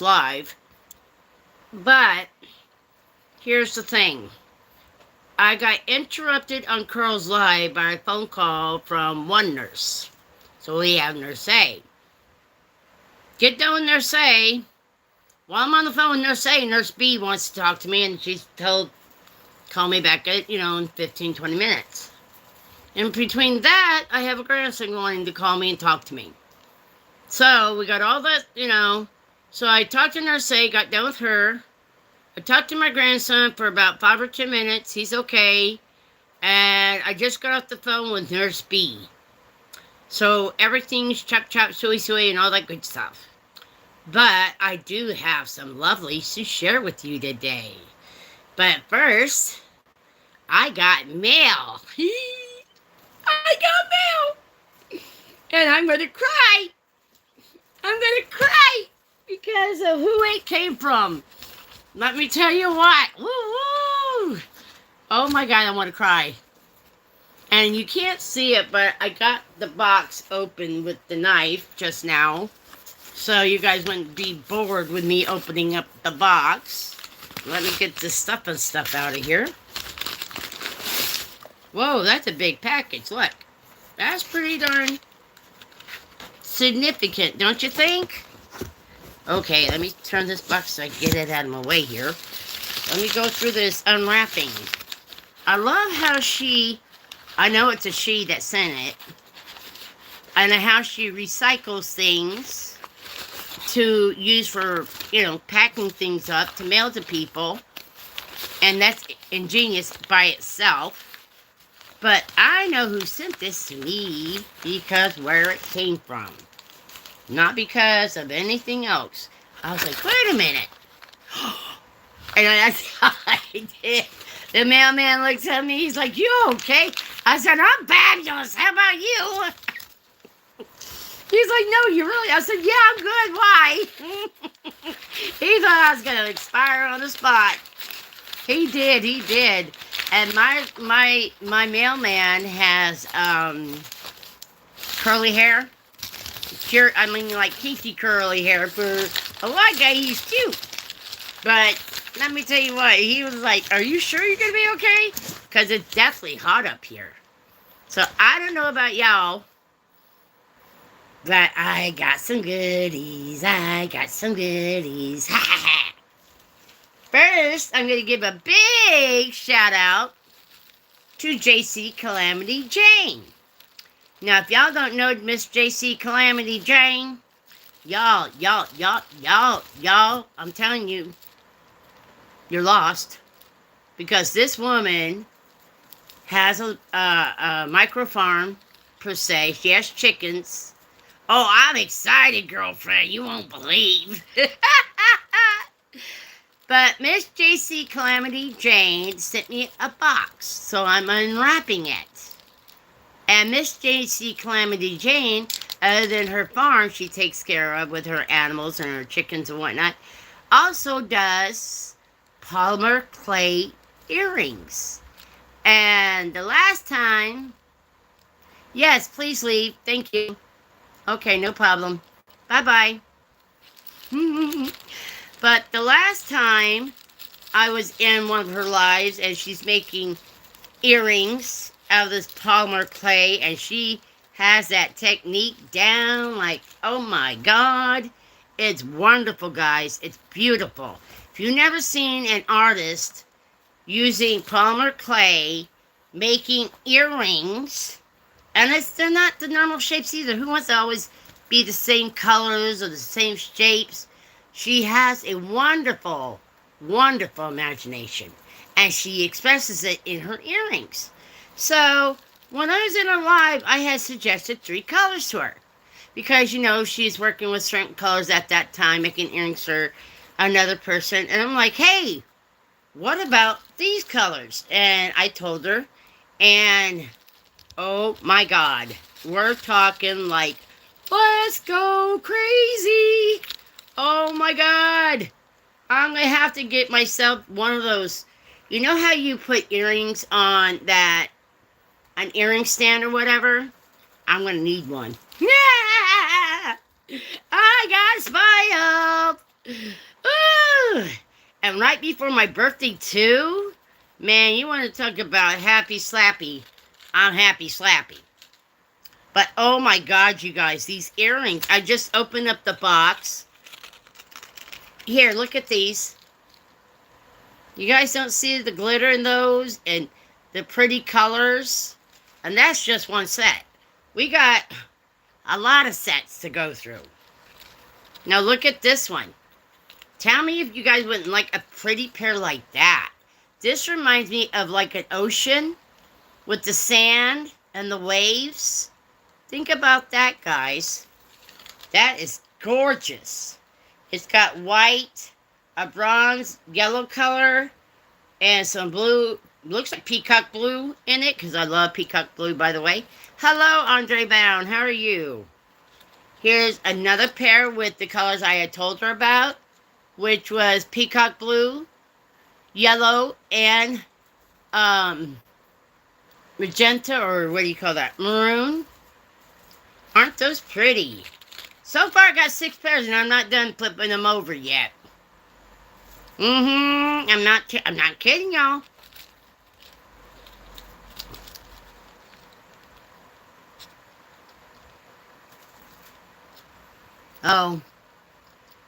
live. But here's the thing. I got interrupted on Carl's live by a phone call from one nurse. So we have Nurse A. Get done with Nurse A. While I'm on the phone with Nurse A, Nurse B wants to talk to me, and she's told call me back at, in 15, 20 minutes. In between that, I have a grandson wanting to call me and talk to me. So we got all that. So I talked to Nurse A, got done with her. I talked to my grandson for about 5 or 10 minutes. He's okay. And I just got off the phone with Nurse B. So everything's chop chop, suey suey, and all that good stuff. But I do have some lovelies to share with you today. But first, I got mail. I got mail. And I'm going to cry. I'm going to cry because of who it came from. Let me tell you what. Woo-woo. Oh my God, I want to cry. And you can't see it, but I got the box open with the knife just now. So you guys wouldn't be bored with me opening up the box. Let me get this stuff out of here. Whoa, that's a big package. Look. That's pretty darn significant, don't you think? Okay, let me turn this box so I can get it out of my way here. Let me go through this unwrapping. I love how I know it's a she that sent it, and how she recycles things to use for, packing things up to mail to people, and that's ingenious by itself. But I know who sent this to me because where it came from. Not because of anything else. I was like, wait a minute. And that's how I did. The mailman looks at me. He's like, you okay? I said, I'm fabulous. How about you? He's like, no, you really? I said, yeah, I'm good. Why? He thought I was going to expire on the spot. He did. And my mailman has curly hair. Like kinky curly hair. For a white guy, he's cute. But let me tell you what, he was like, are you sure you're going to be okay? Because it's definitely hot up here. So I don't know about y'all, but I got some goodies. First, I'm going to give a big shout out to JC Calamity Jane. Now, if y'all don't know Miss JC Calamity Jane, y'all, I'm telling you, you're lost. Because this woman has a micro farm, per se. She has chickens. Oh, I'm excited, girlfriend. You won't believe. But Miss JC Calamity Jane sent me a box, so I'm unwrapping it. And Miss JC Calamity Jane, other than her farm she takes care of with her animals and her chickens and whatnot, also does polymer clay earrings. And the last time, yes, please leave. Thank you. Okay, no problem. Bye-bye. But the last time I was in one of her lives and she's making earrings out of this polymer clay, and she has that technique down like, oh my God. It's wonderful, guys. It's beautiful. If you've never seen an artist using polymer clay making earrings, and they're not the normal shapes either. Who wants to always be the same colors or the same shapes? She has a wonderful, wonderful imagination, and she expresses it in her earrings. So when I was in her live, I had suggested 3 colors to her because, she's working with certain colors at that time, making earrings for another person. And I'm like, hey, what about these colors? And I told her, and oh my God, we're talking like, let's go crazy. Oh my God. I'm going to have to get myself one of those. You know how you put earrings on an earring stand or whatever? I'm going to need one. I got spoiled. Ah, and right before my birthday, too. Man, you want to talk about happy slappy. I'm happy slappy. But oh my god, you guys, these earrings. I just opened up the box. Here, look at these. You guys don't see the glitter in those and the pretty colors? And that's just one set. We got a lot of sets to go through. Now look at this one. Tell me if you guys wouldn't like a pretty pair like that. This reminds me of like an ocean with the sand and the waves. Think about that, guys. That is gorgeous. It's got white, a bronze yellow color, and some blue. Looks like peacock blue in it, because I love peacock blue, by the way. Hello, Andre Bound. How are you? Here's another pair with the colors I had told her about, which was peacock blue, yellow, and magenta, or what do you call that? Maroon. Aren't those pretty? So far, I got 6 pairs, and I'm not done flipping them over yet. I'm not kidding, y'all. Oh,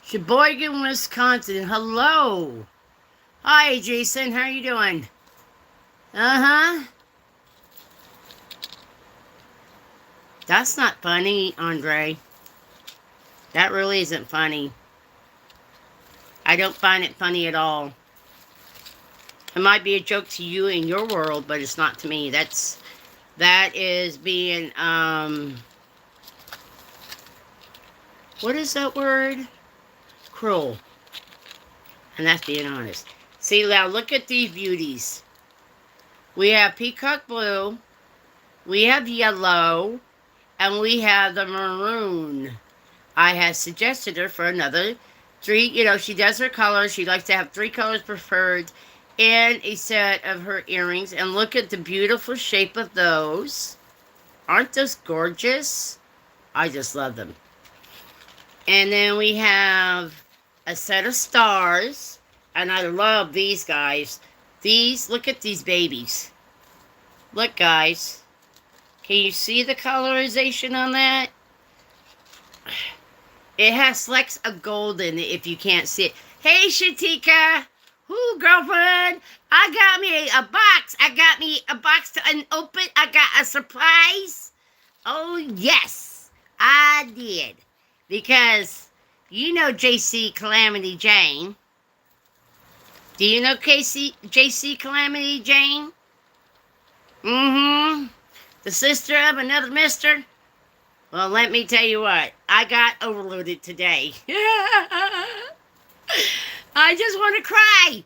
Sheboygan, Wisconsin. Hello. Hi, Jason. How you doing? Uh-huh. That's not funny, Andre. That really isn't funny. I don't find it funny at all. It might be a joke to you in your world, but it's not to me. That is being, what is that word? Cruel. And that's being honest. See, now look at these beauties. We have peacock blue, we have yellow, and we have the maroon. I had suggested her for another 3. You know, she does her colors. She likes to have 3 colors preferred in a set of her earrings. And look at the beautiful shape of those. Aren't those gorgeous? I just love them. And then we have a set of stars. And I love these guys. These, look at these babies. Look, guys. Can you see the colorization on that? It has flecks of gold in it if you can't see it. Hey, Shatika. Ooh, girlfriend. I got me a box. I got me a box to open. I got a surprise. Oh, yes. I did. Because you know JC Calamity Jane. Do you know JC Calamity Jane? The sister of another mister? Well, let me tell you what. I got overloaded today. I just want to cry.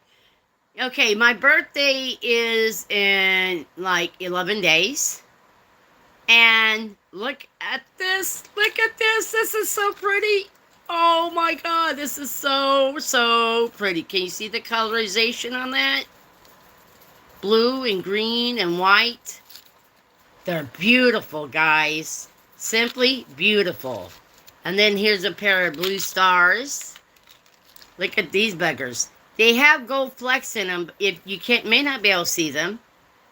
Okay, my birthday is in like 11 days. And look at this. Look at this. This is so pretty. Oh my God. This is so, so pretty. Can you see the colorization on that? Blue and green and white. They're beautiful, guys. Simply beautiful. And then here's a pair of blue stars. Look at these buggers. They have gold flecks in them. If you may not be able to see them.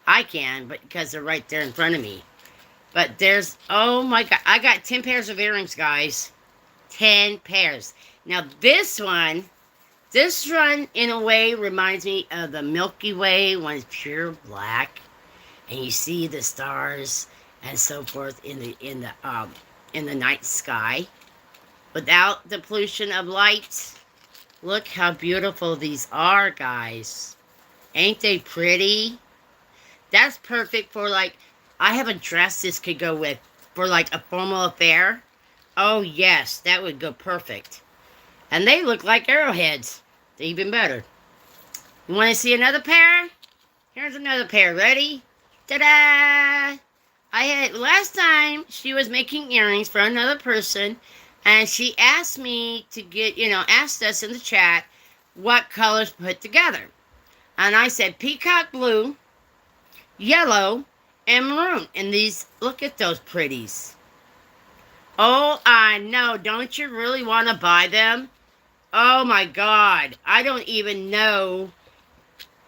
I can, but because they're right there in front of me. But there's, oh my God. I got 10 pairs of earrings, guys. 10 pairs. Now this one in a way reminds me of the Milky Way when it's pure black. And you see the stars and so forth in the night sky without the pollution of light. Look how beautiful these are, guys. Ain't they pretty? That's perfect for like, I have a dress this could go with for like a formal affair. Oh yes, that would go perfect. And they look like arrowheads. Even better. You want to see another pair? Here's another pair. Ready? Ta-da! Last time she was making earrings for another person, and she asked me to asked us in the chat what colors put together. And I said peacock blue, yellow, and maroon. And these, look at those pretties. Oh, I know. Don't you really want to buy them? Oh my God. I don't even know.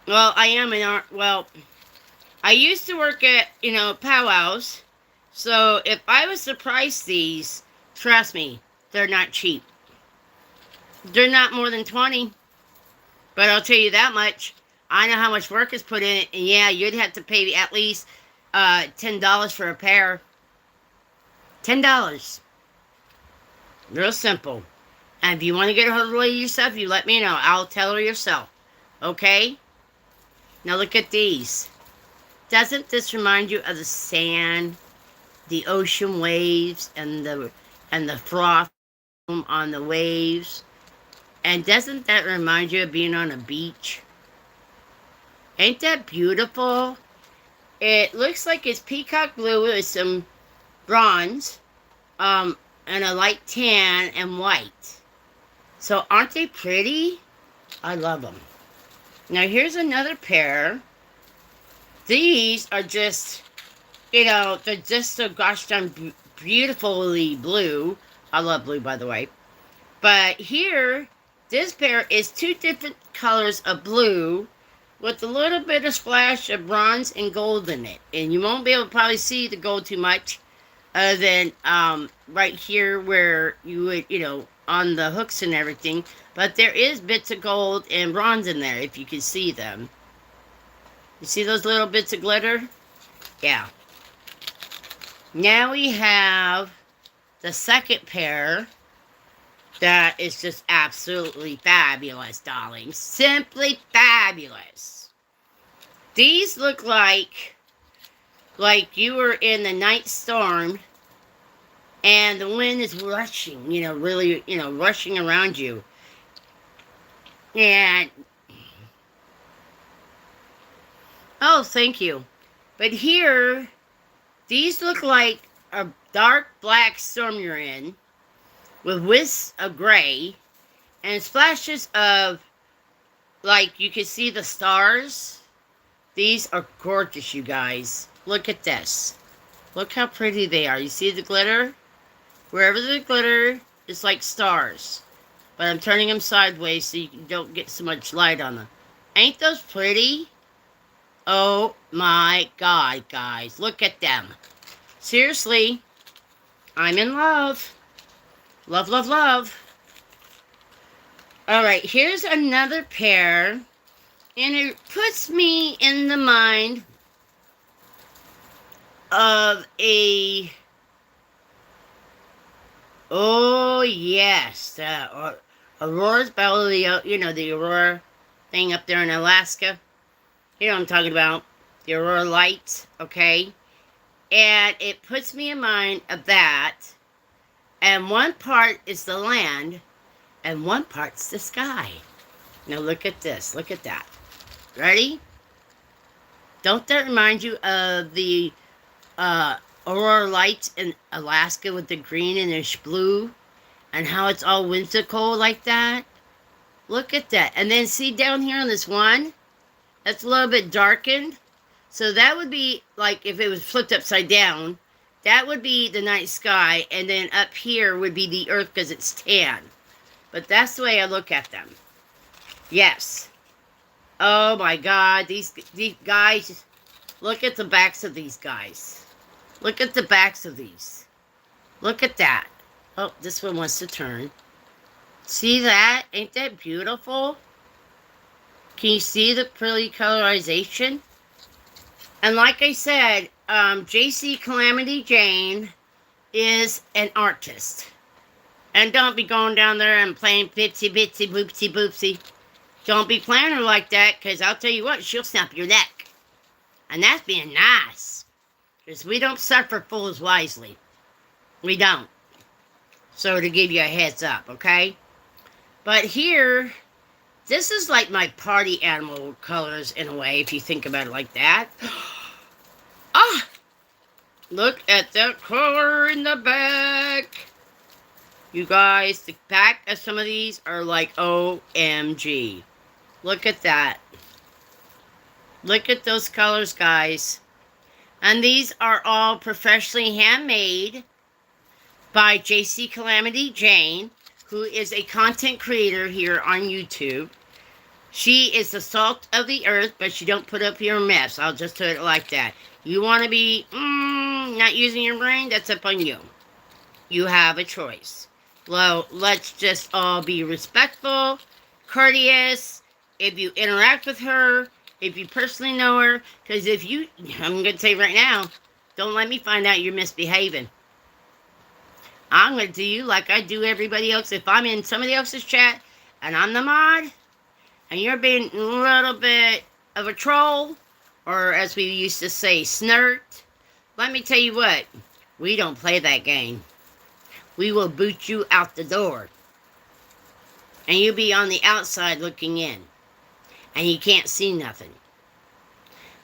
Well, I am an art. Well, I used to work at, powwows. So if I was to price these, trust me, they're not cheap. They're not more than 20. But I'll tell you that much. I know how much work is put in it. And yeah, you'd have to pay at least $10 for a pair. $10. Real simple. And if you want to get a hold of the lady yourself, you let me know. I'll tell her yourself. Okay? Now look at these. Doesn't this remind you of the sand, the ocean waves, and the froth on the waves? And doesn't that remind you of being on a beach? Ain't that beautiful? It looks like it's peacock blue with some bronze, and a light tan and white. So aren't they pretty? I love them. Now here's another pair. These are just, they're just so gosh darn beautifully blue. I love blue, by the way. But here, this pair is two different colors of blue with a little bit of splash of bronze and gold in it. And you won't be able to probably see the gold too much other than right here where you would, on the hooks and everything. But there is bits of gold and bronze in there if you can see them. You see those little bits of glitter? Yeah. Now we have the second pair that is just absolutely fabulous, darlings. Simply fabulous. These look like you were in the night storm and the wind is rushing, really, rushing around you. And, oh, thank you. But here, these look like a dark black storm you're in with wisps of gray and splashes of, like, you can see the stars. These are gorgeous, you guys. Look at this. Look how pretty they are. You see the glitter? Wherever the glitter, it's like stars. But I'm turning them sideways so you don't get so much light on them. Ain't those pretty? Oh my God, guys. Look at them. Seriously, I'm in love. Love, love, love. Alright, here's another pair. And it puts me in the mind of a... Oh, yes. Aurora's Belly, the Aurora thing up there in Alaska. You know what I'm talking about. The Aurora Lights, okay? And it puts me in mind of that. And one part is the land, and one part's the sky. Now look at this. Look at that. Ready? Don't that remind you of the Aurora Lights in Alaska with the green and the blue? And how it's all whimsical like that? Look at that. And then see down here on this one? That's a little bit darkened. So that would be like if it was flipped upside down. That would be the night sky. And then up here would be the earth because it's tan. But that's the way I look at them. Yes. Oh my God. These guys. Look at the backs of these guys. Look at the backs of these. Look at that. Oh, this one wants to turn. See that? Ain't that beautiful? Can you see the pretty colorization? And like I said, JC Calamity Jane is an artist. And don't be going down there and playing bitsy bitsy boopsy boopsy. Don't be playing her like that, because I'll tell you what, she'll snap your neck. And that's being nice. Because we don't suffer fools wisely. We don't. So to give you a heads up, okay? But here, this is like my party animal colors in a way, if you think about it like that. Ah! Look at that color in the back. You guys, the back of some of these are like OMG. Look at that. Look at those colors, guys. And these are all professionally handmade by JC Calamity Jane, who is a content creator here on YouTube. She is the salt of the earth, but she don't put up your mess. I'll just put it like that. You want to be not using your brain? That's up on you. You have a choice. Well, let's just all be respectful, courteous. If you interact with her, if you personally know her, because if you, I'm going to say right now, don't let me find out you're misbehaving. I'm going to do you like I do everybody else. If I'm in somebody else's chat and I'm the mod, and you're being a little bit of a troll, or as we used to say, snert, let me tell you what, we don't play that game. We will boot you out the door. And you'll be on the outside looking in. And you can't see nothing.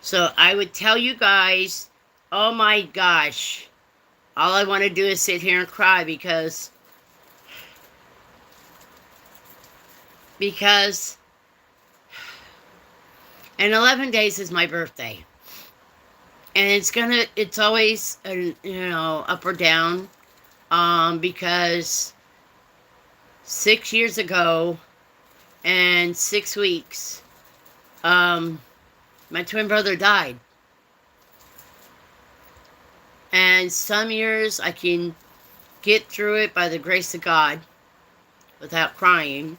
So I would tell you guys, oh my gosh, all I want to do is sit here and cry because in 11 days is my birthday. And it's always, up or down. Because 6 years ago and 6 weeks, my twin brother died. And some years I can get through it by the grace of God without crying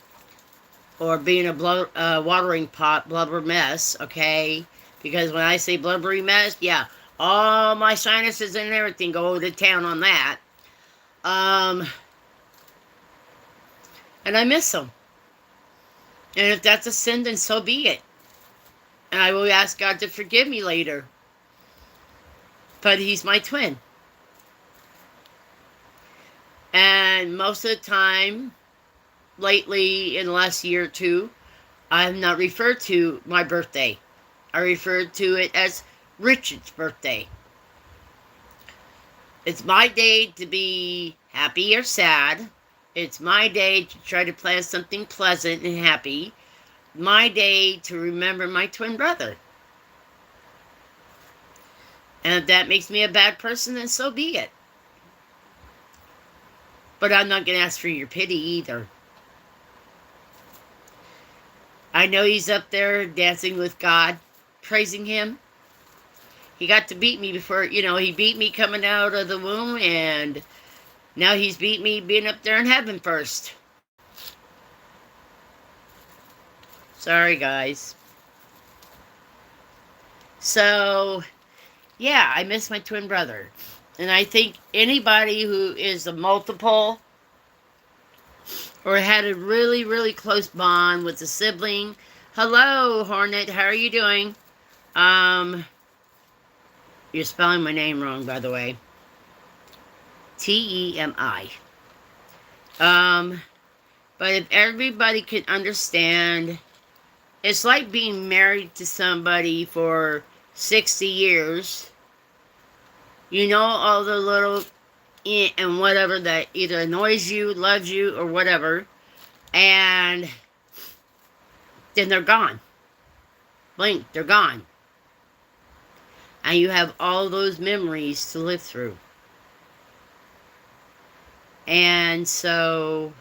or being a watering pot blubber mess, okay? Because when I say blubbery mess, yeah, all my sinuses and everything go to town on that. And I miss him. And if that's a sin, then so be it. And I will ask God to forgive me later. But he's my twin. And most of the time, lately, in the last year or two, I have not referred to my birthday. I referred to it as Richard's birthday. It's my day to be happy or sad. It's my day to try to plan something pleasant and happy. My day to remember my twin brother. And if that makes me a bad person, then so be it. But I'm not going to ask for your pity either. I know he's up there dancing with God, praising him. He got to beat me before, he beat me coming out of the womb, and now he's beat me being up there in heaven first. Sorry, guys. So, yeah, I miss my twin brother. And I think anybody who is a multiple or had a really, really close bond with a sibling. Hello, Hornet. How are you doing? You're spelling my name wrong, by the way. Temi. But if everybody can understand, it's like being married to somebody for 60 years. You know all the little and whatever that either annoys you, loves you, or whatever. And then they're gone. Blink, they're gone. And you have all those memories to live through. And so,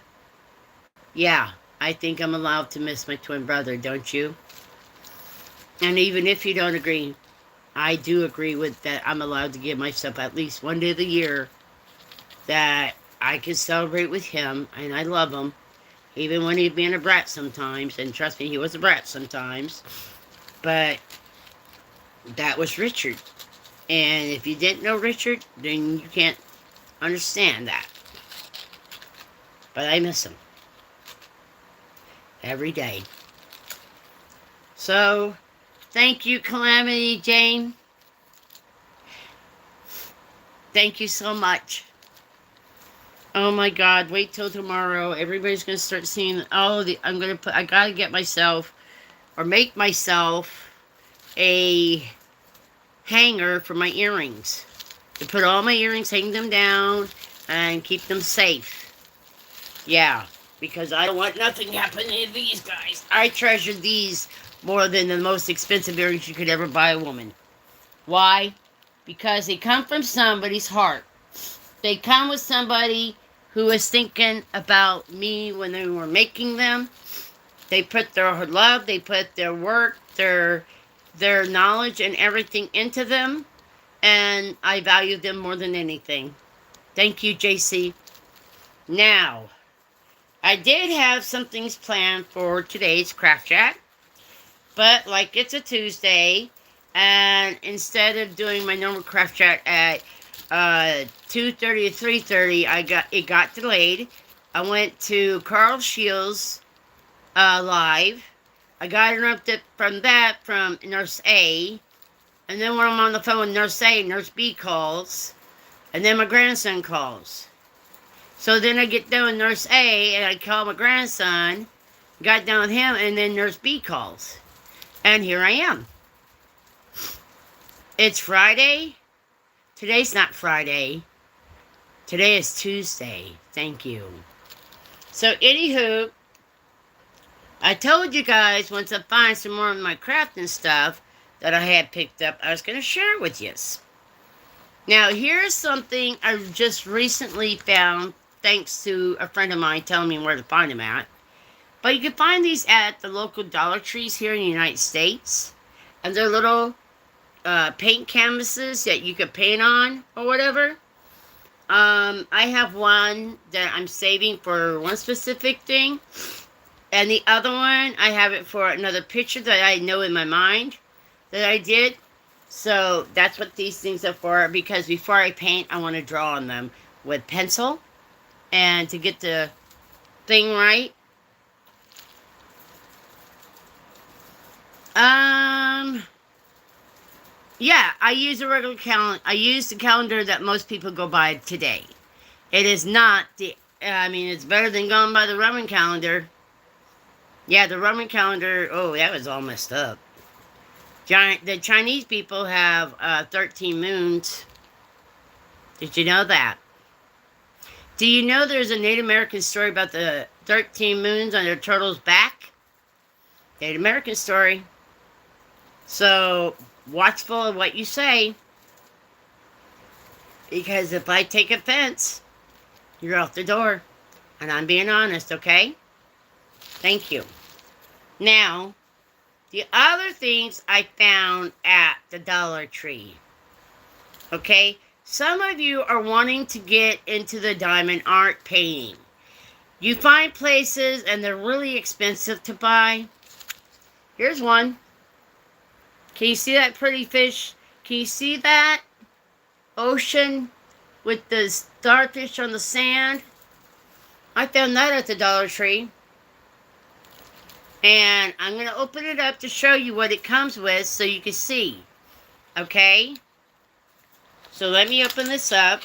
yeah, I think I'm allowed to miss my twin brother, don't you? And even if you don't agree, I do agree with that. I'm allowed to give myself at least one day of the year that I can celebrate with him, and I love him, even when he's being a brat sometimes, and trust me, he was a brat sometimes, but that was Richard. And if you didn't know Richard, then you can't understand that. But I miss him every day. So, thank you, Calamity Jane. Thank you so much. Oh my God, wait till tomorrow. Everybody's going to start seeing all of the, I got to get myself, or make myself a hanger for my earrings. To put all my earrings, hang them down, and keep them safe. Yeah, because I don't want nothing happening to these guys. I treasure these more than the most expensive earrings you could ever buy a woman. Why? Because they come from somebody's heart. They come with somebody who was thinking about me when they were making them. They put their love, they put their work, their knowledge and everything into them, and I value them more than anything. Thank you, JC. Now, I did have some things planned for today's craft chat, but like it's a Tuesday, and instead of doing my normal craft chat at 2:30 to 3:30, it got delayed. I went to Carl Shields live. I got interrupted from that from Nurse A, and then when I'm on the phone with Nurse A, Nurse B calls, and then my grandson calls. So then I get done with Nurse A, and I call my grandson, got done with him, and then Nurse B calls. And here I am. It's Friday. Today's not Friday. Today is Tuesday. Thank you. So, anywho, I told you guys once I find some more of my crafting stuff that I had picked up, I was going to share it with you. Now, here's something I just recently found, thanks to a friend of mine telling me where to find them at. But you can find these at the local Dollar Trees here in the United States. And they're little paint canvases that you could paint on or whatever. I have one that I'm saving for one specific thing. And the other one, I have it for another picture that I know in my mind that I did. So that's what these things are for, because before I paint, I want to draw on them with pencil. And to get the thing right. Yeah, I use a regular calendar. I use the calendar that most people go by today. It is not it's better than going by the Roman calendar. Yeah, the Roman calendar, that was all messed up. The Chinese people have 13 moons. Did you know that? Do you know there's a Native American story about the 13 moons on their turtle's back? Native American story. So, watchful of what you say. Because if I take offense, you're out the door. And I'm being honest, okay? Thank you. Now, the other things I found at the Dollar Tree. Okay? Some of you are wanting to get into the diamond art painting. You find places and they're really expensive to buy. Here's one. Can you see that pretty fish? Can you see that ocean with the starfish on the sand? I found that at the Dollar Tree. And I'm going to open it up to show you what it comes with so you can see. Okay? So let me open this up.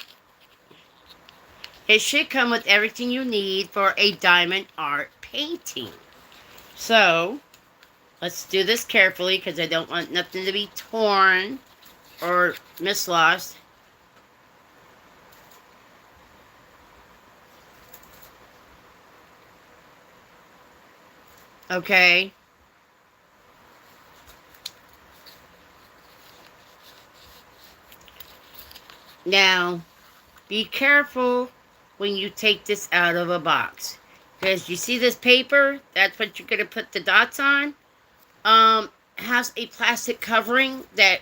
It should come with everything you need for a diamond art painting. So, let's do this carefully because I don't want nothing to be torn or mislost. Okay. Now, be careful when you take this out of a box. Because you see this paper? That's what you're going to put the dots on. Has a plastic covering that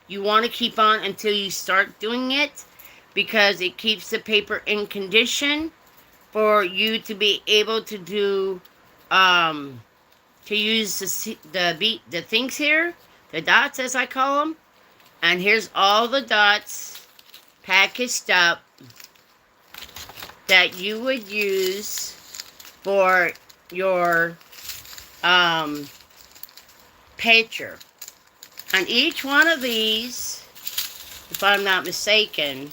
you want to keep on until you start doing it. Because it keeps the paper in condition for you to be able to do, to use the things here. The dots, as I call them. And here's all the dots packaged up that you would use for your picture. On each one of these, if I'm not mistaken,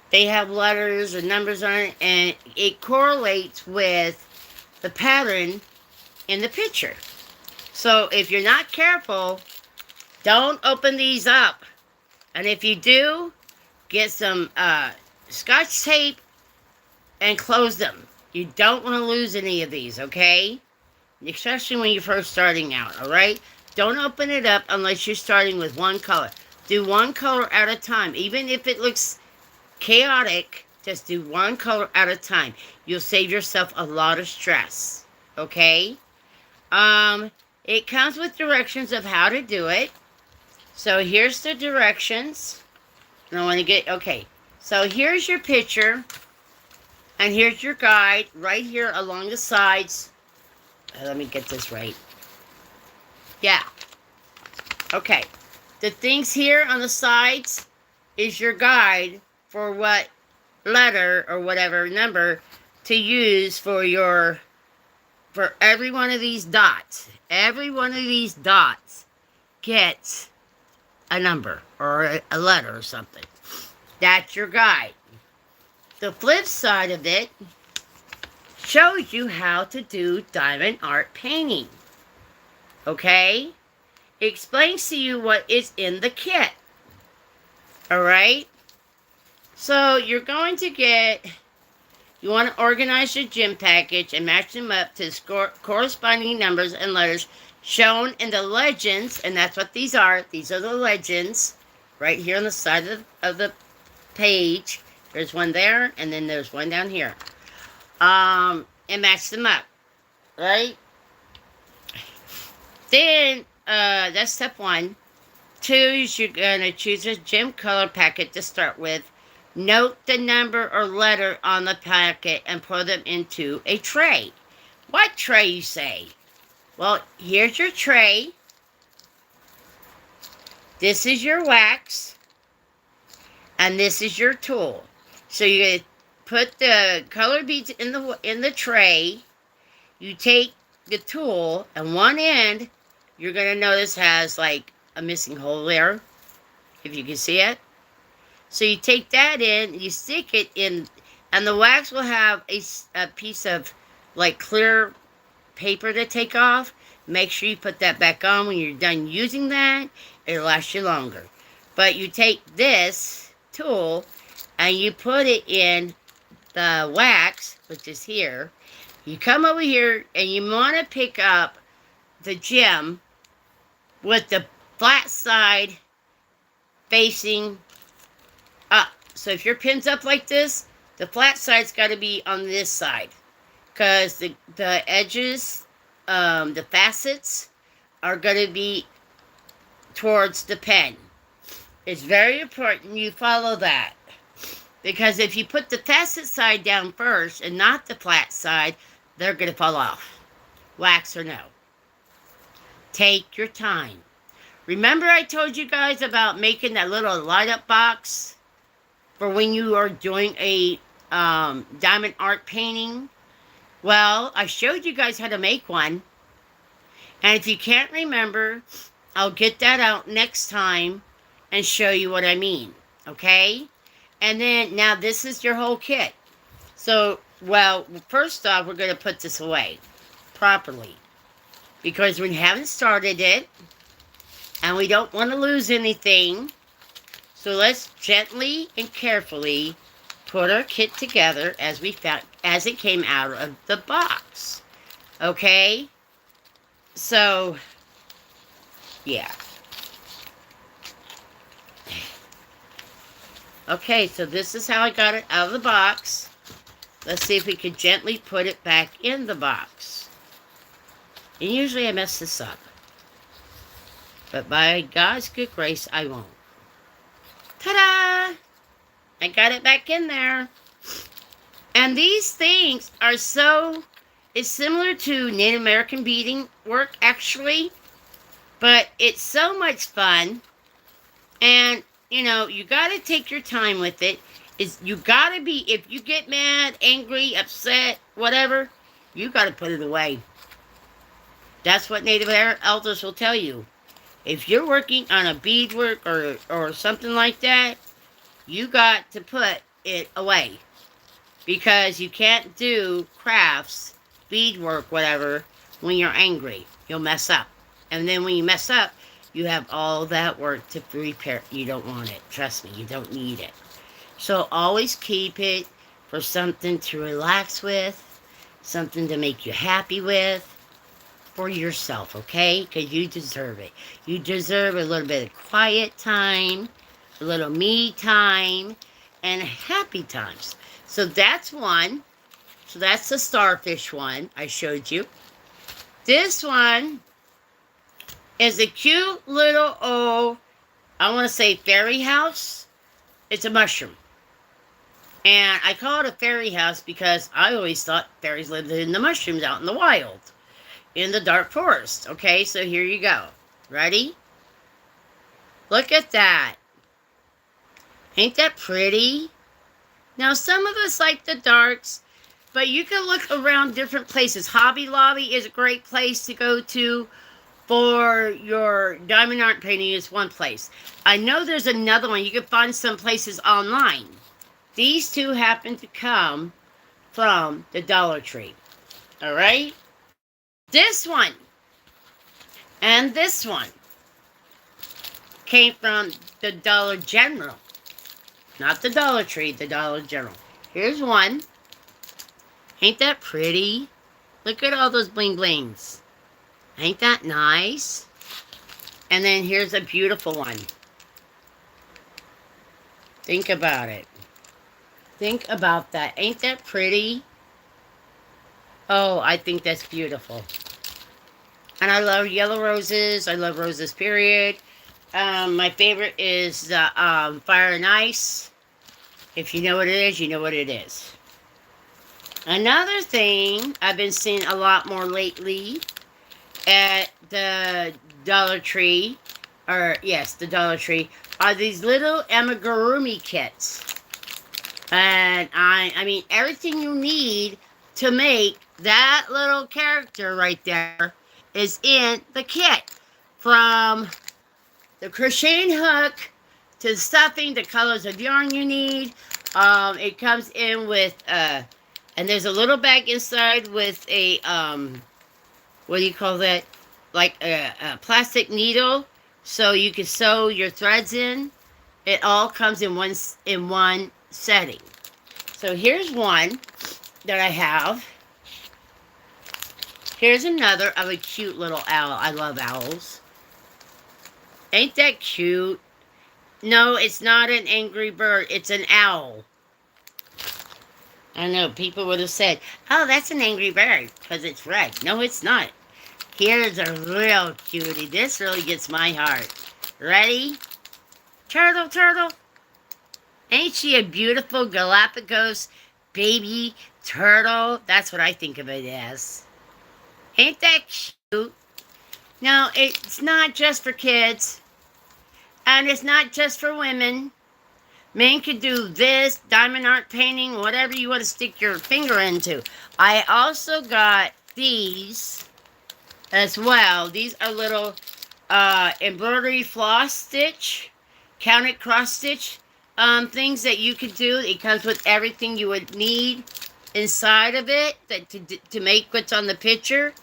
they have letters and numbers on it, and it correlates with the pattern in the picture. So if you're not careful, don't open these up. And if you do, get some Scotch tape and close them. You don't want to lose any of these, okay? Especially when you're first starting out, alright? Don't open it up unless you're starting with one color. Do one color at a time. Even if it looks chaotic, Just do one color at a time. You'll save yourself a lot of stress. Okay? It comes with directions of how to do it. So here's the directions. And I want to get, okay. So here's your picture. And here's your guide right here along the sides. Let me get this right. Yeah. Okay. The things here on the sides is your guide for what letter or whatever number to use for every one of these dots. Every one of these dots gets a number or a letter or something. That's your guide. The flip side of it shows you how to do diamond art painting. Okay? It explains to you what is in the kit. Alright? So you're going to get, you want to organize your gem package and match them up to corresponding numbers and letters shown in the legends, and that's what these are. These are the legends right here on the side of the page. There's one there, and then there's one down here. And match them up, right? Then, that's step 1. 2 is you're going to choose a gem color packet to start with. Note the number or letter on the packet and pour them into a tray. What tray, you say? Well, here's your tray. This is your wax. And this is your tool. So you're going to put the color beads in the tray. You take the tool, and one end, you're going to notice has like a missing hole there, if you can see it. So you take that in, you stick it in, and the wax will have a piece of like clear paper to take off. Make sure you put that back on when you're done using that. It'll last you longer. But you take this tool and you put it in the wax, which is here. You come over here and you want to pick up the gem with the flat side facing up. So if your pin's up like this, the flat side's got to be on this side, because the edges, the facets are going to be towards the pen. It's very important you follow that, because if you put the facet side down first and not the flat side, they're going to fall off, wax or no. Take your time. Remember I told you guys about making that little light up box for when you are doing a diamond art painting? Well, I showed you guys how to make one. And if you can't remember, I'll get that out next time and show you what I mean. Okay? And then, now this is your whole kit. So, well, first off, we're going to put this away properly, because we haven't started it, and we don't want to lose anything. So let's gently and carefully put our kit together as we found, as it came out of the box. Okay? So, yeah. Okay, so this is how I got it out of the box. Let's see if we can gently put it back in the box. And usually I mess this up, but by God's good grace, I won't. Ta-da! I got it back in there. And these things are so, it's similar to Native American beading work, actually, but it's so much fun. And, you know, you got to take your time with it. You got to be, if you get mad, angry, upset, whatever, you got to put it away. That's what Native elders will tell you. If you're working on a beadwork or something like that, you got to put it away. Because you can't do crafts, beadwork, whatever, when you're angry. You'll mess up. And then when you mess up, you have all that work to repair. You don't want it. Trust me, you don't need it. So always keep it for something to relax with, something to make you happy with, for yourself, okay? Because you deserve it. You deserve a little bit of quiet time, a little me time, and happy times. So that's one. So that's the starfish one I showed you. This one is a cute little, I want to say fairy house. It's a mushroom. And I call it a fairy house because I always thought fairies lived in the mushrooms out in the wild, in the dark forest. Okay, so here you go. Ready? Look at that. Ain't that pretty? Now, some of us like the darks, but you can look around different places. Hobby Lobby is a great place to go to for your diamond art painting. Is one place. I know there's another one. You can find some places online. These two happen to come from the Dollar Tree. All right? This one and this one came from the Dollar General. Not the Dollar Tree, the Dollar General. Here's one. Ain't that pretty? Look at all those bling blings. Ain't that nice? And then here's a beautiful one. Think about it. Think about that. Ain't that pretty? Oh, I think that's beautiful. And I love yellow roses. I love roses, period. My favorite is the Fire and Ice. If you know what it is, you know what it is. Another thing I've been seeing a lot more lately at the Dollar Tree, the Dollar Tree, are these little amigurumi kits. And I mean, everything you need to make that little character right there is in the kit. From the crocheting hook to the stuffing, the colors of yarn you need. It comes in with, and there's a little bag inside with a, what do you call that? Like a plastic needle, so you can sew your threads in. It all comes in one setting. So here's one that I have. Here's another of a cute little owl. I love owls. Ain't that cute? No, it's not an angry bird. It's an owl. I know, people would have said, oh, that's an angry bird because it's red. No, it's not. Here's a real cutie. This really gets my heart. Ready? Turtle, turtle. Ain't she a beautiful Galapagos baby turtle? That's what I think of it as. Ain't that cute? No, it's not just for kids. And it's not just for women. Men can do this, diamond art painting, whatever you want to stick your finger into. I also got these as well. These are little embroidery floss stitch, counted cross stitch things that you could do. It comes with everything you would need inside of it to make what's on the picture.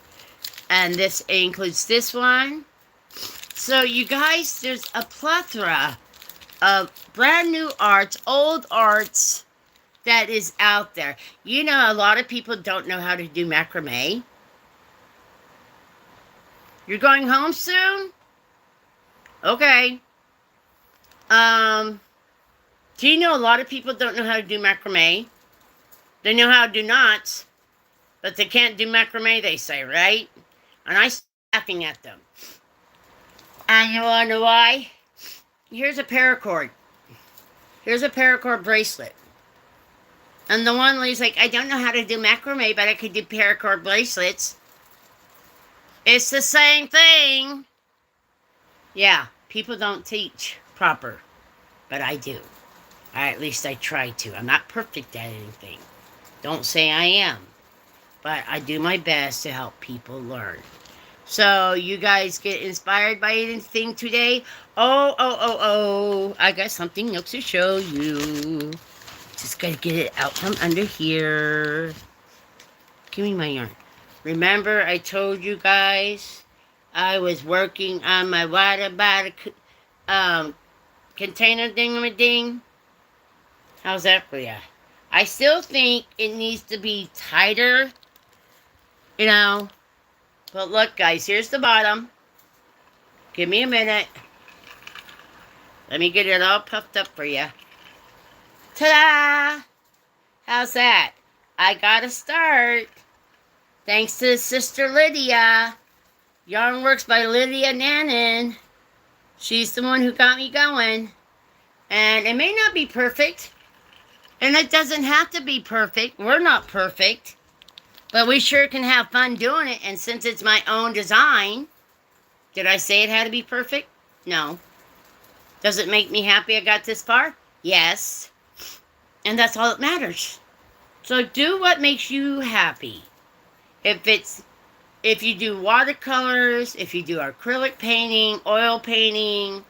And this includes this one. So you guys, there's a plethora of brand new arts, old arts that is out there. You know, a lot of people don't know how to do macrame. You're going home soon? Okay. Do you know a lot of people don't know how to do macrame? They know how to do knots, but they can't do macrame, they say, right? And I start laughing at them. And you want to know why? Here's a paracord. Here's a paracord bracelet. And the one lady's like, I don't know how to do macrame, but I could do paracord bracelets. It's the same thing. Yeah, people don't teach proper, but I do. Or at least I try to. I'm not perfect at anything. Don't say I am. But I do my best to help people learn. So, you guys get inspired by anything today? Oh, I got something else to show you. Just gotta get it out from under here. Give me my yarn. Remember, I told you guys I was working on my water bottle container ding-a-ding. How's that for ya? I still think it needs to be tighter, you know. But look, guys, here's the bottom. Give me a minute. Let me get it all puffed up for you. Ta-da! How's that? I got a start. Thanks to Sister Lydia. Yarnworks by Lydia Nannon. She's the one who got me going. And it may not be perfect. And it doesn't have to be perfect. We're not perfect. But we sure can have fun doing it. And since it's my own design, did I say it had to be perfect? No. Does it make me happy I got this far? Yes. And that's all that matters. So do what makes you happy. If you do watercolors, if you do acrylic painting, oil painting,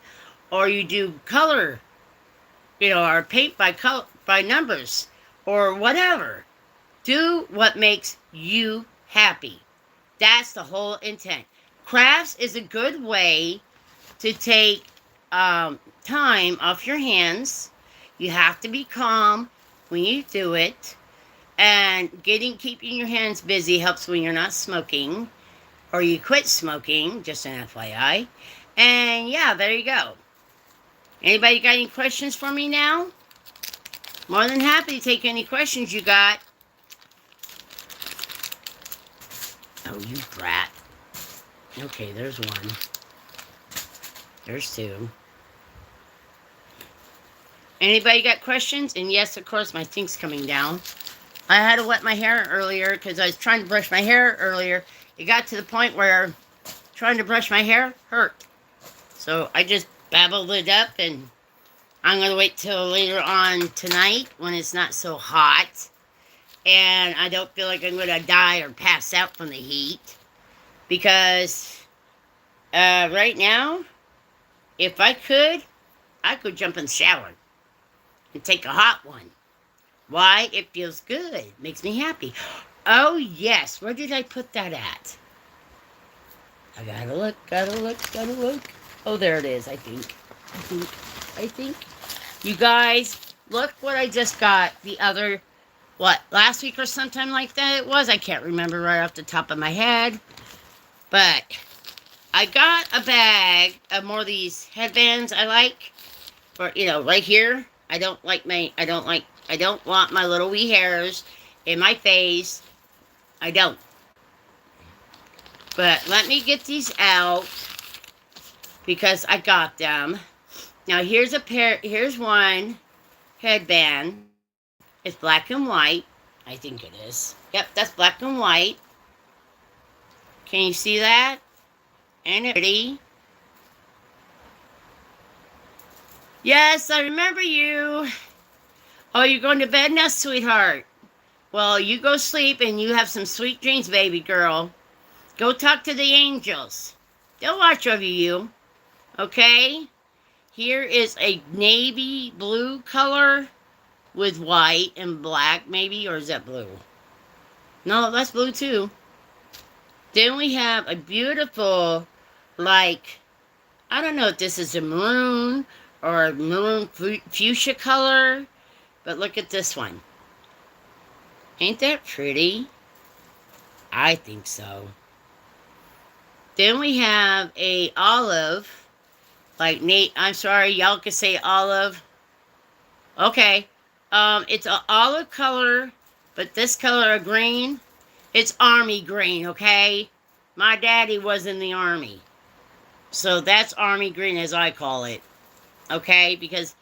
or you do color, or paint by numbers, or whatever, do what makes you happy. That's the whole intent. Crafts is a good way to take time off your hands. You have to be calm when you do it. And keeping your hands busy helps when you're not smoking. Or you quit smoking, just an FYI. And yeah, there you go. Anybody got any questions for me now? More than happy to take any questions you got. Oh, you brat. Okay, there's one. There's two. Anybody got questions? And yes, of course, my thing's coming down. I had to wet my hair earlier because I was trying to brush my hair earlier. It got to the point where trying to brush my hair hurt. So I just babbled it up, and I'm going to wait till later on tonight when it's not so hot. And I don't feel like I'm going to die or pass out from the heat. Because right now, if I could jump in the shower and take a hot one. Why? It feels good. It makes me happy. Oh, yes. Where did I put that at? I gotta look. Oh, there it is, I think. You guys, look what I just got the other, last week or sometime like that it was? I can't remember right off the top of my head. But I got a bag of more of these headbands I like. For, right here. I don't want my little wee hairs in my face. I don't. But let me get these out because I got them. Now here's one headband. It's black and white. I think it is. Yep, that's black and white. Can you see that? Ain't it pretty? Yes, I remember you. Oh, you're going to bed now, sweetheart? Well, you go sleep and you have some sweet dreams, baby girl. Go talk to the angels. They'll watch over you. Okay? Here is a navy blue color with white and black, maybe, or is that blue? No, that's blue too. Then we have a beautiful, I don't know if this is a maroon or a maroon fuchsia color, but look at this one. Ain't that pretty? I think so. Then we have a olive, I'm sorry, y'all can say olive. Okay. It's an olive color, but this color of green, it's army green, okay? My daddy was in the army. So that's army green as I call it. Okay? Because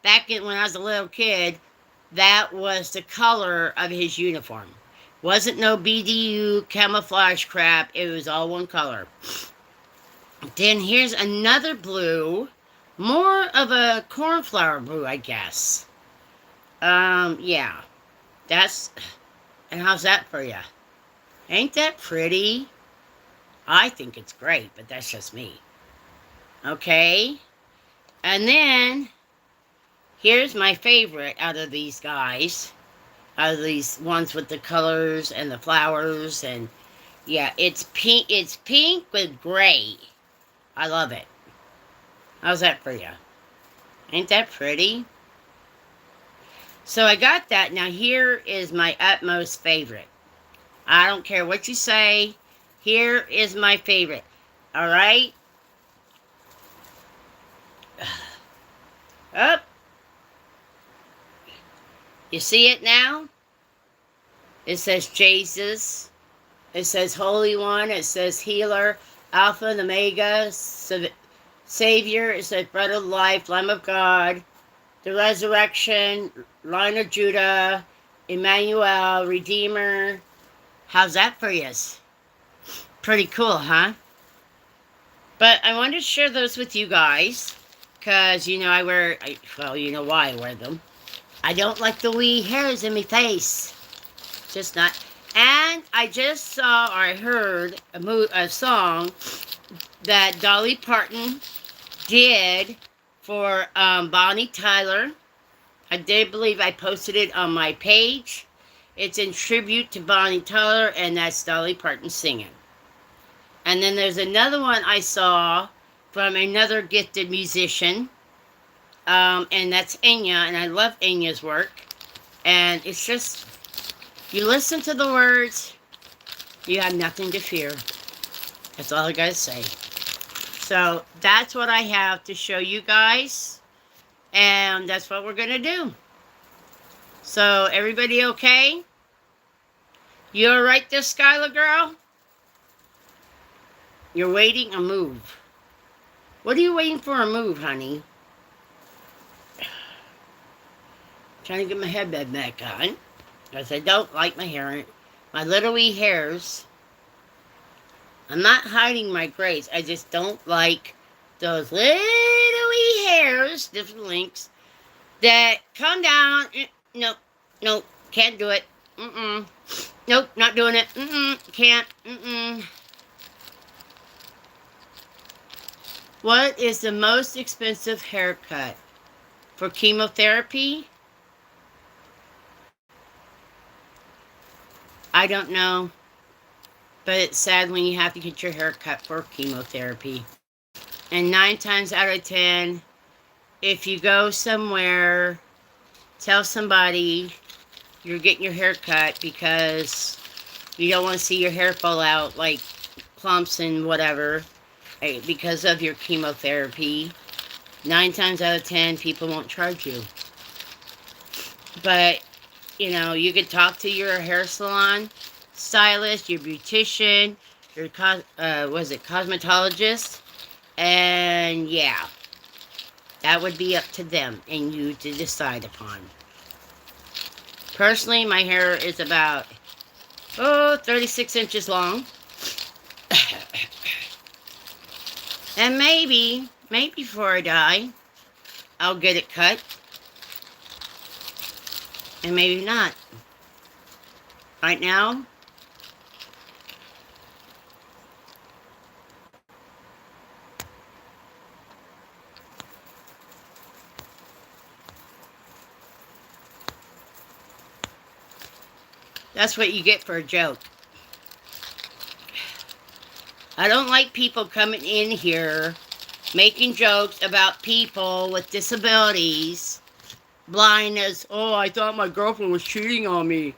when I was a little kid, that was the color of his uniform. Wasn't no BDU camouflage crap. It was all one color. Then here's another blue. More of a cornflower blue, I guess. Yeah. And how's that for you? Ain't that pretty? I think it's great, but that's just me. Okay? And then, here's my favorite out of these guys. Out of these ones with the colors and the flowers. And, yeah, it's pink. It's pink with gray. I love it. How's that for you? Ain't that pretty? So I got that. Now, here is my utmost favorite. I don't care what you say. Here is my favorite. All right? Up. You see it now? It says Jesus. It says Holy One. It says Healer, Alpha and Omega, Savior. It says Bread of Life, Lamb of God, the Resurrection, Lion of Judah, Emmanuel, Redeemer. How's that for you? Pretty cool, huh? But I wanted to share those with you guys because, well, you know why I wear them. I don't like the wee hairs in my face. Just not. And I just saw or I heard a song that Dolly Parton did for Bonnie Tyler. I did believe I posted it on my page. It's in tribute to Bonnie Tyler, and that's Dolly Parton singing. And then there's another one I saw from another gifted musician, and that's Enya, and I love Enya's work. And it's just, you listen to the words, you have nothing to fear. That's all I gotta say. So that's what I have to show you guys, and that's what we're gonna do. So everybody okay? You alright there, Skylar girl? You're waiting a move. What are you waiting for a move, honey? Trying to get my headband back on. Because I don't like my hair. My little wee hairs. I'm not hiding my grays. I just don't like those little wee hairs, different links, that come down. Nope, nope, can't do it. Nope, not doing it. Can't. What is the most expensive haircut? For chemotherapy? I don't know. But it's sad when you have to get your hair cut for chemotherapy. And 9 times out of 10, if you go somewhere, tell somebody you're getting your hair cut because you don't want to see your hair fall out like clumps and whatever because of your chemotherapy. 9 times out of 10, people won't charge you. But, you could talk to your hair salon stylist, your beautician, your cosmetologist, and yeah, that would be up to them and you to decide upon. Personally, my hair is about 36 inches long. And maybe before I die, I'll get it cut. And maybe not. Right now, that's what you get for a joke. I don't like people coming in here making jokes about people with disabilities, blindness. Oh, I thought my girlfriend was cheating on me.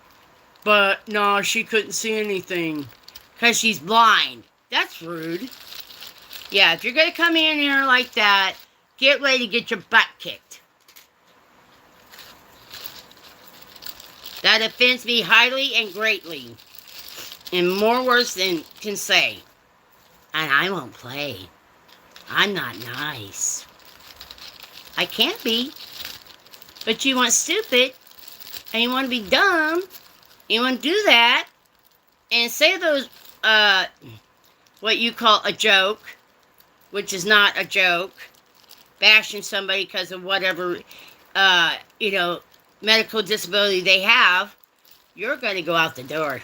But no, she couldn't see anything because she's blind. That's rude. Yeah, if you're going to come in here like that, get ready to get your butt kicked. That offends me highly and greatly. In more words than can say. And I won't play. I'm not nice. I can't be. But you want stupid, and you want to be dumb, you want to do that, and say those, what you call a joke, which is not a joke, bashing somebody because of whatever, medical disability they have, you're going to go out the door.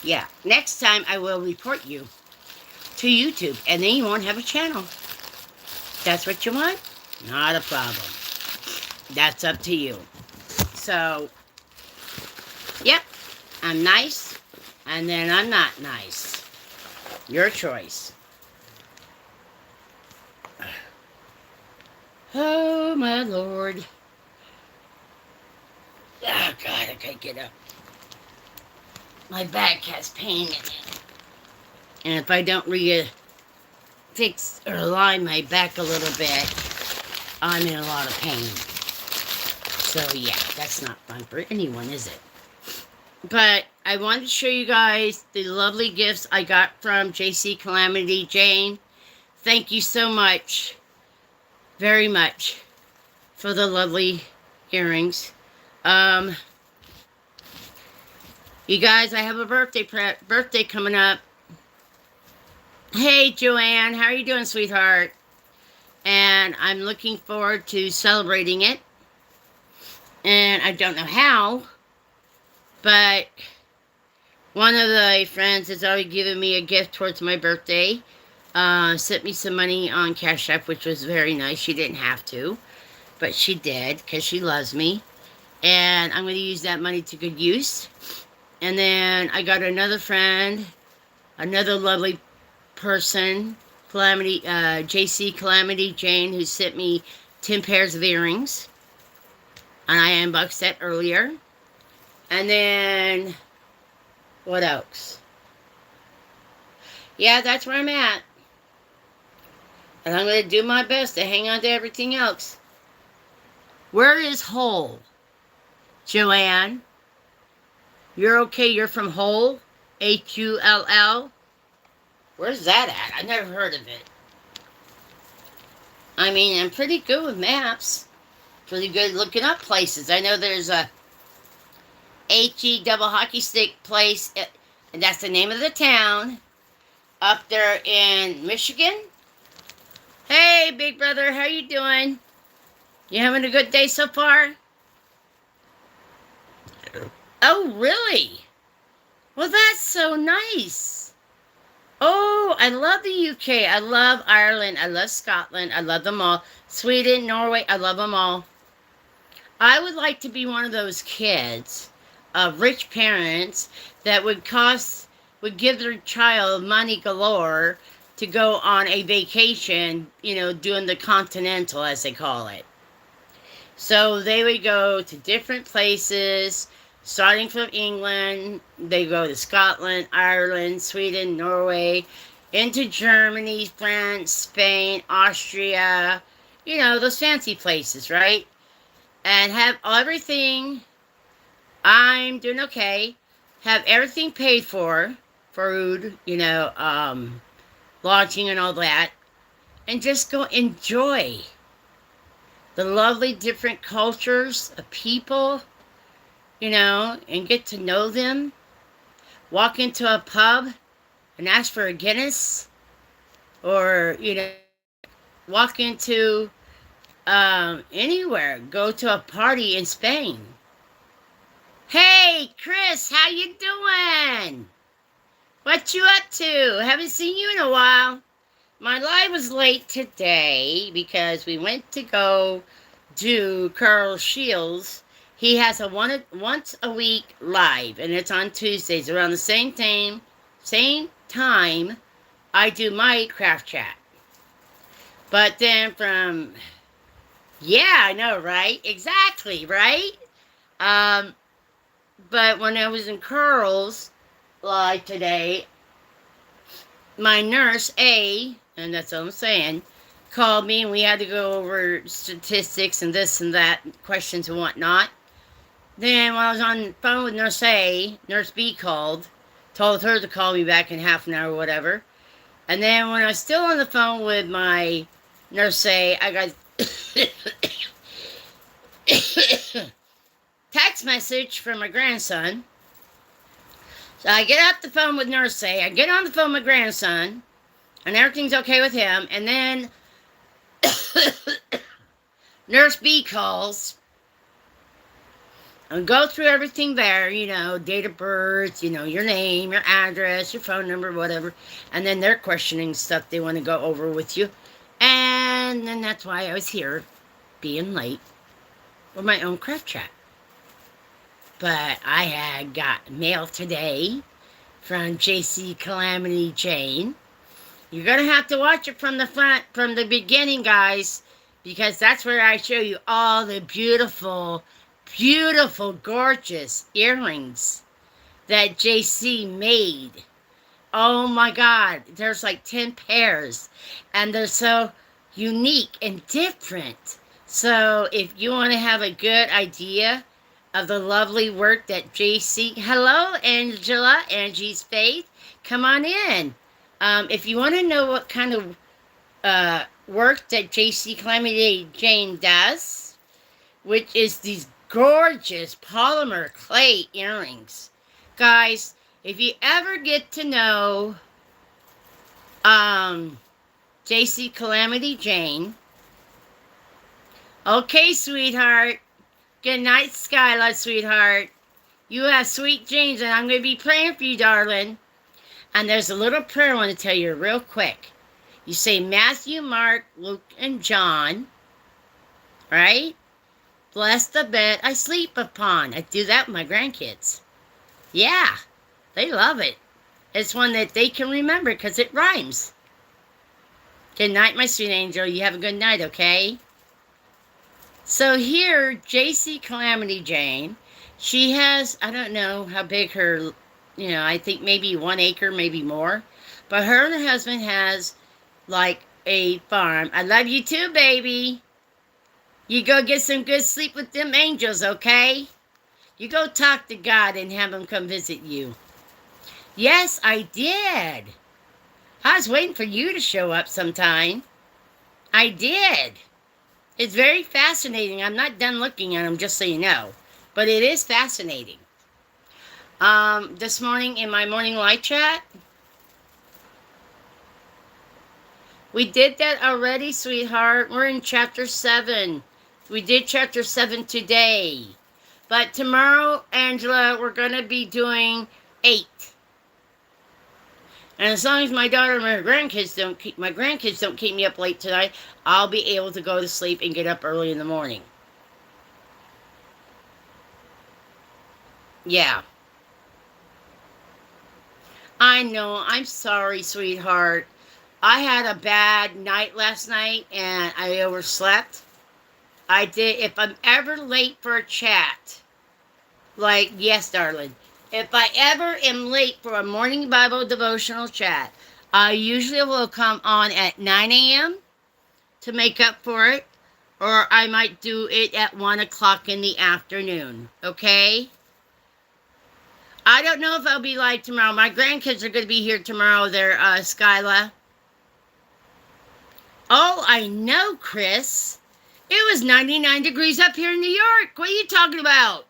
Yeah, next time I will report you to YouTube, and then you won't have a channel. That's what you want? Not a problem. That's up to you. So, yep, I'm nice, and then I'm not nice. Your choice. Oh, my Lord. Oh, God, I gotta get up. My back has pain in it. And if I don't fix or align my back a little bit, I'm in a lot of pain. So, yeah, that's not fun for anyone, is it? But I wanted to show you guys the lovely gifts I got from JC Calamity Jane. Thank you so much, very much, for the lovely earrings. Um, you guys, I have a birthday coming up. Hey, Joanne, how are you doing, sweetheart? And I'm looking forward to celebrating it. And I don't know how, but one of the friends has already given me a gift towards my birthday. Sent me some money on Cash App, which was very nice. She didn't have to, but she did because she loves me. And I'm going to use that money to good use. And then I got another friend, another lovely person, JC Calamity Jane, who sent me 10 pairs of earrings. And I unboxed that earlier. And then, what else? Yeah, that's where I'm at. And I'm going to do my best to hang on to everything else. Where is Hull? Joanne? You're okay? You're from Hull? Hull? Where's that at? I never heard of it. I mean, I'm pretty good with maps. Pretty good looking up places. I know there's a HE double hockey stick place, and that's the name of the town, up there in Michigan. Hey, big brother, how you doing? You having a good day so far? Oh, really? Well, that's so nice. Oh, I love the UK. I love Ireland. I love Scotland. I love them all. Sweden, Norway, I love them all. I would like to be one of those kids of rich parents that would give their child money galore to go on a vacation, doing the continental, as they call it. So they would go to different places, starting from England. They go to Scotland, Ireland, Sweden, Norway, into Germany, France, Spain, Austria, those fancy places, right? And have everything, I'm doing okay, have everything paid for, food, lodging and all that, and just go enjoy the lovely different cultures of people, and get to know them. Walk into a pub and ask for a Guinness, or, walk into anywhere, go to a party in Spain. Hey, Chris, how you doing? What you up to? Haven't seen you in a while. My live was late today because we went to go do Carl Shields. He has a once a week live, and it's on Tuesdays around the same time I do my craft chat. But then yeah, I know, right? Exactly, right? But when I was in Carl's live today, my nurse, and that's all I'm saying, called me, and we had to go over statistics and this and that, questions and whatnot. Then when I was on the phone with Nurse A, Nurse B called, told her to call me back in half an hour or whatever. And then when I was still on the phone with my Nurse A, I got text message from my grandson. So I get off the phone with Nurse A, I get on the phone with my grandson, and everything's okay with him. And then Nurse B calls and go through everything there, date of birth, your name, your address, your phone number, whatever. And then they're questioning stuff they want to go over with you. And then that's why I was here, being late, with my own craft chat. But I had got mail today from JC Calamity Jane. You're going to have to watch it from the beginning, guys, because that's where I show you all the beautiful, beautiful, gorgeous earrings that JC made. Oh my God, there's like 10 pairs, and they're so unique and different. So if you want to have a good idea of the lovely work that JC. Hello, Angela, Angie's Faith. Come on in. If you want to know what kind of work that JC Calamity Jane does, which is these gorgeous polymer clay earrings. Guys, if you ever get to know JC Calamity Jane, okay, sweetheart. Good night, Skyla, sweetheart. You have sweet dreams, and I'm going to be praying for you, darling. And there's a little prayer I want to tell you real quick. You say Matthew, Mark, Luke, and John, right? Bless the bed I sleep upon. I do that with my grandkids. Yeah, they love it. It's one that they can remember because it rhymes. Good night, my sweet angel. You have a good night, okay? So here, JC Calamity Jane, she has, I don't know how big her, I think maybe 1 acre, maybe more. But her and her husband has like a farm. I love you too, baby. You go get some good sleep with them angels, okay? You go talk to God and have him come visit you. Yes, I did. I was waiting for you to show up sometime. I did. It's very fascinating. I'm not done looking at them, just so you know. But it is fascinating. This morning in my morning light chat, we did that already, sweetheart. We're in chapter 7. We did chapter 7 today. But tomorrow, Angela, we're going to be doing 8. And as long as my daughter and my grandkids don't keep me up late tonight, I'll be able to go to sleep and get up early in the morning. Yeah. I know. I'm sorry, sweetheart. I had a bad night last night and I overslept. I did. If I'm ever late for a chat, like, yes, darling. If I ever am late for a morning Bible devotional chat, I usually will come on at 9 a.m. to make up for it, or I might do it at 1 o'clock in the afternoon, okay? I don't know if I'll be live tomorrow. My grandkids are going to be here tomorrow. They're Skyla. Oh, I know, Chris. It was 99 degrees up here in New York. What are you talking about?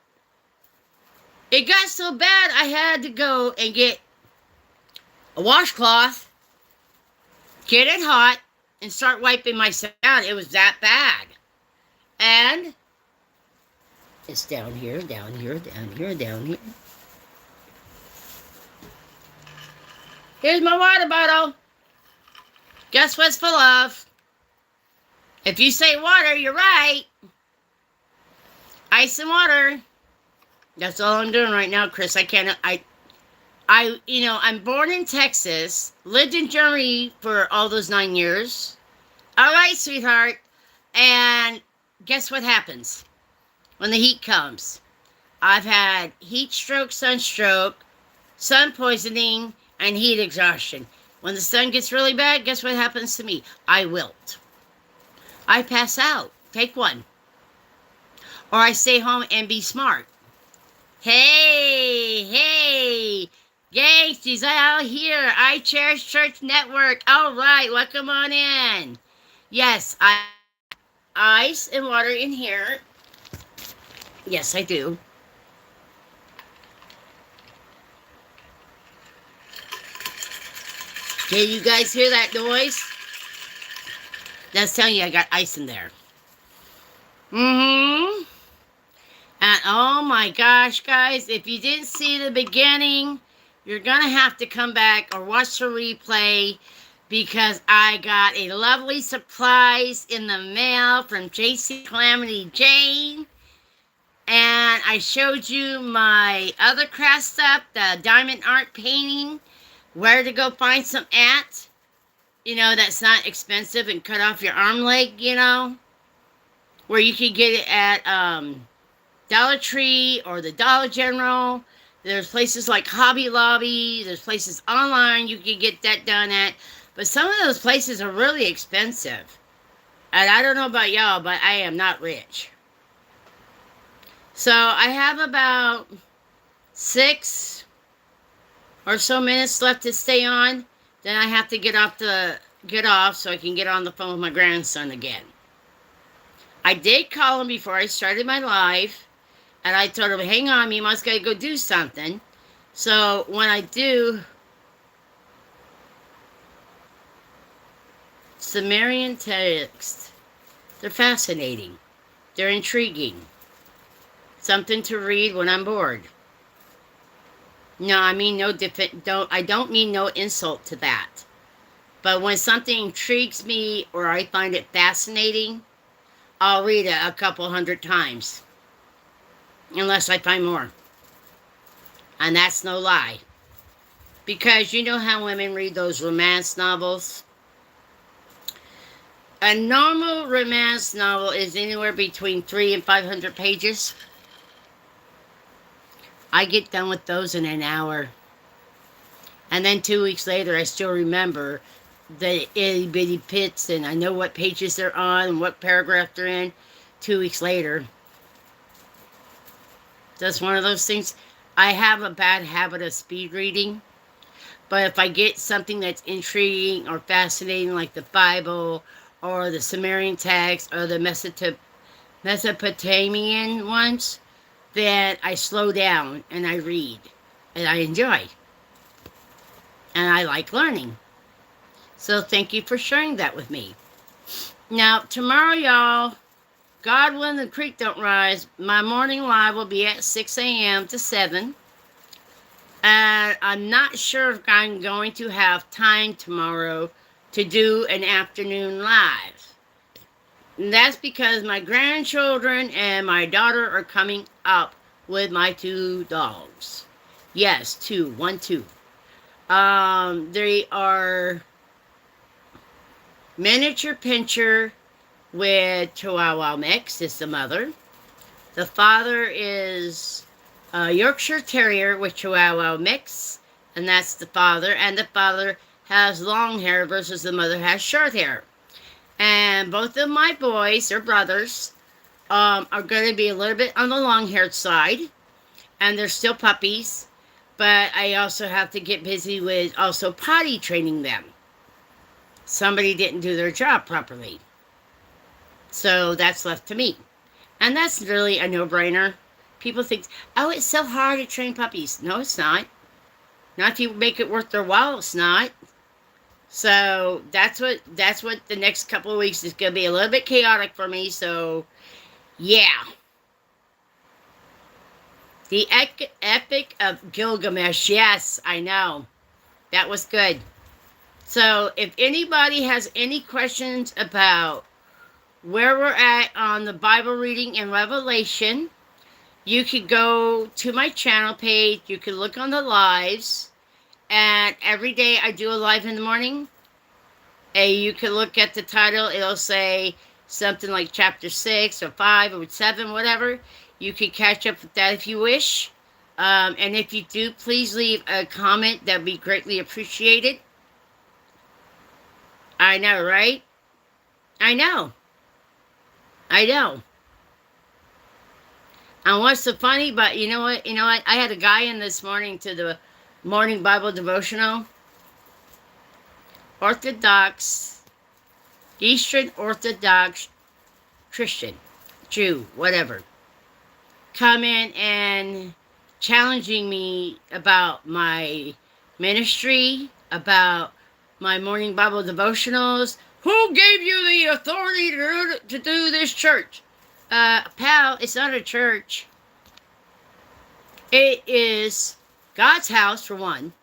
It got so bad I had to go and get a washcloth, get it hot, and start wiping myself down. It was that bad. And it's down here, down here, down here, down here. Here's my water bottle. Guess what's full of? If you say water, you're right. Ice and water. That's all I'm doing right now, Chris. I'm born in Texas, lived in Germany for all those 9 years. All right, sweetheart. And guess what happens when the heat comes? I've had heat stroke, sunstroke, sun poisoning, and heat exhaustion. When the sun gets really bad, guess what happens to me? I wilt. I pass out. Take one. Or I stay home and be smart. Hey, gang, she's out here. I Cherish Church Network. All right, welcome on in. Yes, I have ice and water in here. Yes, I do. Can you guys hear that noise? That's telling you I got ice in there. Mm-hmm. And oh my gosh, guys, if you didn't see the beginning, you're going to have to come back or watch the replay because I got a lovely surprise in the mail from JC Calamity Jane. And I showed you my other craft stuff, the diamond art painting, where to go find some at. That's not expensive and cut off your arm leg, where you can get it at Dollar Tree or the Dollar General. There's places like Hobby Lobby. There's places online you can get that done at. But some of those places are really expensive. And I don't know about y'all, but I am not rich. So I have about 6 or so minutes left to stay on. Then I have to get off so I can get on the phone with my grandson again. I did call him before I started my live, and I told him, "Hang on, you must gotta go do something." So when I do, Sumerian text, they're fascinating. They're intriguing. Something to read when I'm bored. No, I mean I don't mean no insult to that. But when something intrigues me or I find it fascinating, I'll read it a couple hundred times. Unless I find more. And that's no lie. Because you know how women read those romance novels? A normal romance novel is anywhere between 300 and 500 pages. I get done with those in an hour. And then 2 weeks later, I still remember the itty bitty bits, and I know what pages they're on and what paragraph they're in. 2 weeks later. That's one of those things. I have a bad habit of speed reading. But if I get something that's intriguing or fascinating, like the Bible or the Sumerian text or the Mesopotamian ones, then I slow down and I read. And I enjoy. And I like learning. So thank you for sharing that with me. Now, tomorrow, y'all, God willing the creek don't rise, my morning live will be at 6 a.m. to 7. And I'm not sure if I'm going to have time tomorrow to do an afternoon live. And that's because my grandchildren and my daughter are coming up with my 2 dogs. Yes, 2. 1, 2. They are miniature pincher with Chihuahua mix is the mother. The father is a Yorkshire Terrier with Chihuahua mix, and that's the father. And the father has long hair versus the mother has short hair. And both of my boys, they're brothers, are going to be a little bit on the long-haired side, and they're still puppies. But I also have to get busy with also potty training them. Somebody didn't do their job properly. So that's left to me. And that's really a no-brainer. People think, oh, it's so hard to train puppies. No, it's not. Not if you make it worth their while, it's not. So that's what the next couple of weeks is going to be a little bit chaotic for me. So, yeah. The Epic of Gilgamesh. Yes, I know. That was good. So if anybody has any questions about where we're at on the Bible reading in Revelation, you could go to my channel page. You can look on the lives. And every day I do a live in the morning. And you can look at the title. It'll say something like chapter 6 or 5 or 7, whatever. You can catch up with that if you wish. And if you do, please leave a comment. That would be greatly appreciated. I know, right? I know. I know. And what's so funny, but you know what? I had a guy in this morning to the morning Bible devotional. Orthodox, Eastern Orthodox Christian, Jew, whatever. Come in and challenging me about my ministry, about my morning Bible devotionals. Who gave you the authority to do this church? Pal, it's not a church. It is God's house, for one.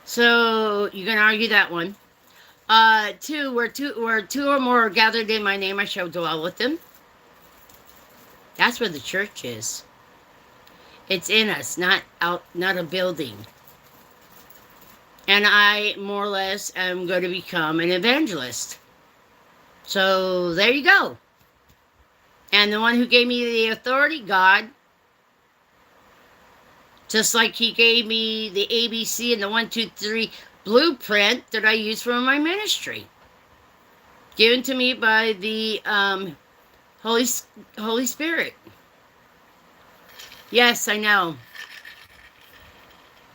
So you can argue that one. 2, where two or more are gathered in my name, I shall dwell with them. That's where the church is. It's in us, not a building. And I, more or less, am going to become an evangelist. So, there you go. And the one who gave me the authority, God, just like he gave me the ABC and the 1, 2, 3 blueprint that I use for my ministry. Given to me by the Holy Spirit. Yes, I know.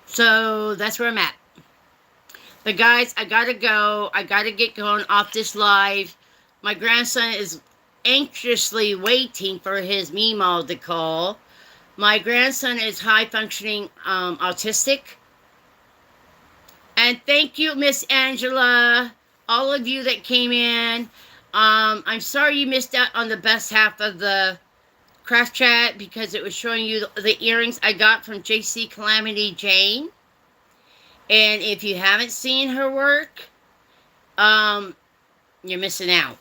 So that's where I'm at. But guys, I gotta go. I gotta get going off this live. My grandson is anxiously waiting for his Mimo to call. My grandson is high functioning autistic. And thank you, Miss Angela, all of you that came in. I'm sorry you missed out on the best half of the craft chat because it was showing you the earrings I got from JC Calamity Jane. And if you haven't seen her work, um, you're missing out.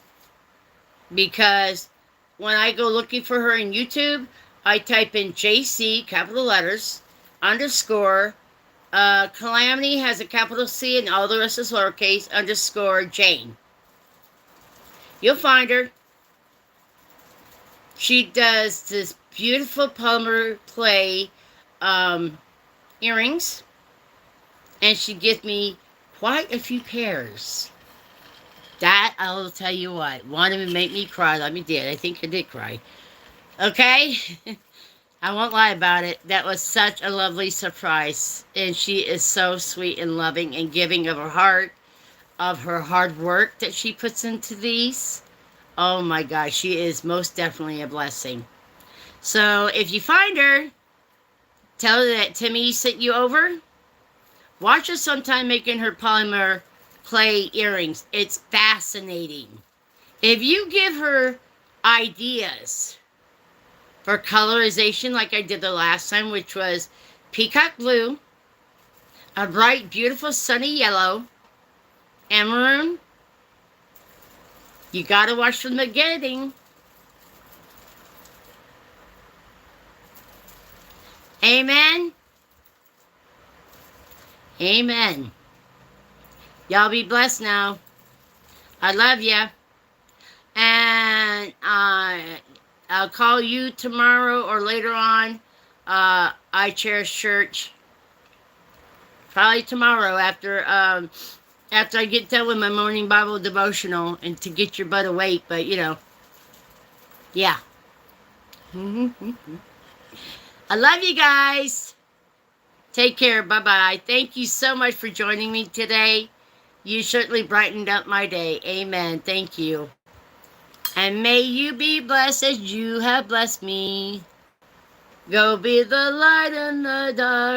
Because when I go looking for her in YouTube, I type in JC, capital letters, underscore, Calamity has a capital C and all the rest is lowercase, underscore Jane. You'll find her. She does this beautiful polymer clay earrings, and she gives me quite a few pairs. That, I'll tell you what, wanted to make me cry. Let me did. I think I did cry. Okay? I won't lie about it. That was such a lovely surprise. And she is so sweet and loving and giving of her heart, of her hard work that she puts into these. Oh my gosh, she is most definitely a blessing. So if you find her, tell her that Temi sent you over. Watch her sometime making her polymer clay earrings. It's fascinating. If you give her ideas for colorization like I did the last time, which was peacock blue, a bright, beautiful sunny yellow, and maroon, you gotta watch from the beginning. Amen. Amen. Y'all be blessed now. I love ya. And I'll call you tomorrow or later on. I Cherish Church. Probably tomorrow after I get done with my morning Bible devotional and to get your butt awake. But you know, yeah. I love you guys. Take care. Bye bye. Thank you so much for joining me today. You certainly brightened up my day. Amen. Thank you. And may you be blessed as you have blessed me. Go be the light in the dark.